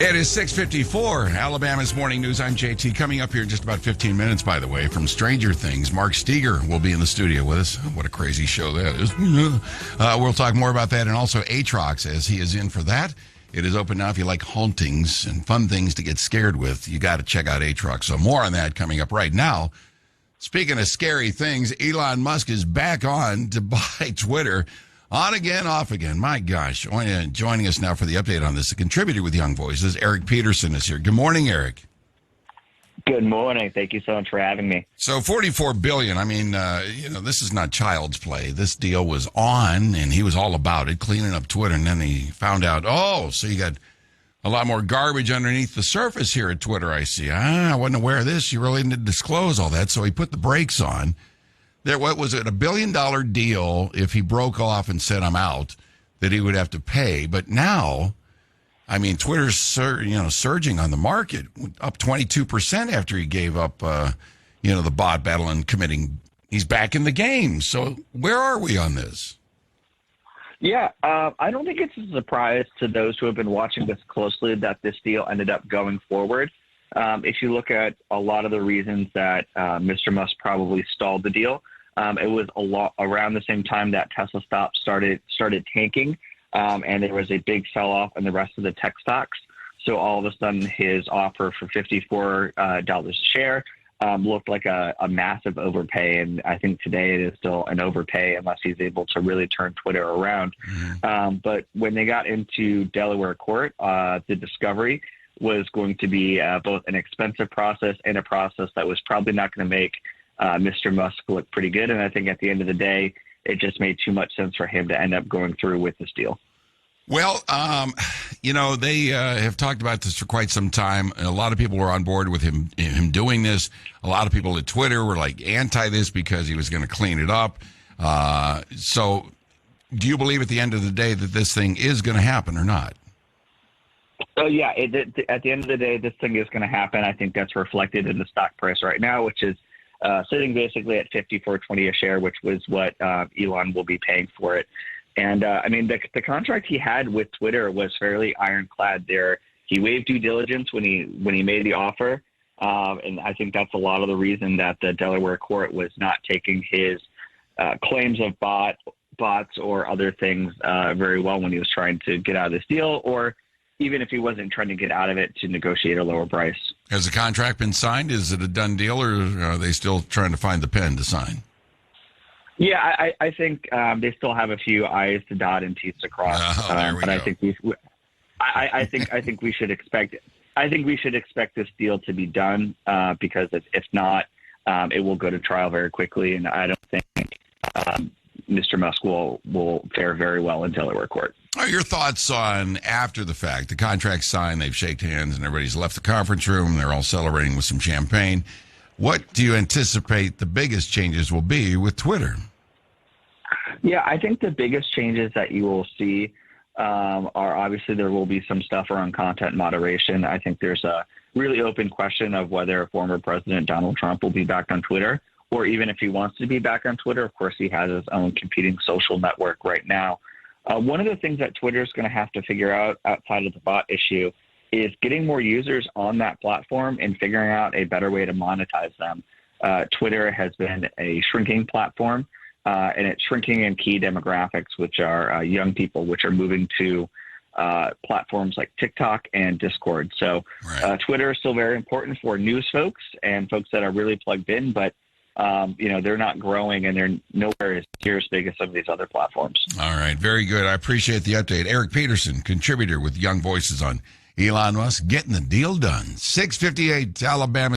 It is 6:54, Alabama's Morning News. I'm JT. Coming up here in just about 15 minutes, by the way, from Stranger Things, Mark Steger will be in the studio with us. What a crazy show that is. We'll talk more about that, and also Atrox, as he is in for that. It is open now. If you like hauntings and fun things to get scared with, you got to check out Atrox. So more on that coming up right now. Speaking of scary things, Elon Musk is back on to buy Twitter. On again, off again. My gosh. Joining us now for the update on this, a contributor with Young Voices, Eric Peterson is here. Good morning, Eric. Good morning. Thank you so much for having me. So $44 billion. I mean, this is not child's play. This deal was on, and he was all about it, cleaning up Twitter, and then he found out, so you got a lot more garbage underneath the surface here at Twitter, I see. I wasn't aware of this. You really didn't disclose all that, so he put the brakes on. What was it, $1 billion deal if he broke off and said, I'm out, that he would have to pay. But now, I mean, Twitter's surging on the market, up 22% after he gave up, the bot battle and committing. He's back in the game. So where are we on this? Yeah, I don't think it's a surprise to those who have been watching this closely that this deal ended up going forward. If you look at a lot of the reasons that Mr. Musk probably stalled the deal, it was a lot around the same time that Tesla stock started tanking, and there was a big sell-off in the rest of the tech stocks. So all of a sudden, his offer for $54 a share looked like a massive overpay, and I think today it is still an overpay unless he's able to really turn Twitter around. Mm-hmm. But when they got into Delaware court, the discovery was going to be both an expensive process and a process that was probably not going to make Mr. Musk look pretty good. And I think at the end of the day, it just made too much sense for him to end up going through with this deal. Well, they have talked about this for quite some time. A lot of people were on board with him doing this. A lot of people at Twitter were like anti this because he was going to clean it up. So do you believe at the end of the day that this thing is going to happen or not? So, yeah, at the end of the day, this thing is going to happen. I think that's reflected in the stock price right now, which is sitting basically at $54.20 a share, which was what Elon will be paying for it. And, the contract he had with Twitter was fairly ironclad there. He waived due diligence when he made the offer. And I think that's a lot of the reason that the Delaware court was not taking his claims of bots or other things very well when he was trying to get out of this deal, or even if he wasn't trying to get out of it to negotiate a lower price. Has the contract been signed? Is it a done deal, or are they still trying to find the pen to sign? Yeah, I think they still have a few I's to dot and T's to cross. But go. I think we should expect this deal to be done because if not, it will go to trial very quickly, and I don't think Mr. Musk will fare very well in Delaware court. Your thoughts on after the fact, the contract signed, they've shaken hands, and everybody's left the conference room. They're all celebrating with some champagne. What do you anticipate the biggest changes will be with Twitter? Yeah, I think the biggest changes that you will see are obviously there will be some stuff around content moderation. I think there's a really open question of whether former President Donald Trump will be back on Twitter, or even if he wants to be back on Twitter. Of course, he has his own competing social network right now. One of the things that Twitter is going to have to figure out outside of the bot issue is getting more users on that platform and figuring out a better way to monetize them. Twitter has been a shrinking platform, and it's shrinking in key demographics, which are young people, which are moving to platforms like TikTok and Discord. So Twitter is still very important for news folks and folks that are really plugged in, but they're not growing, and they're nowhere near as big as some of these other platforms. All right. Very good. I appreciate the update. Eric Peterson, contributor with Young Voices on Elon Musk getting the deal done. 6:58, Alabama.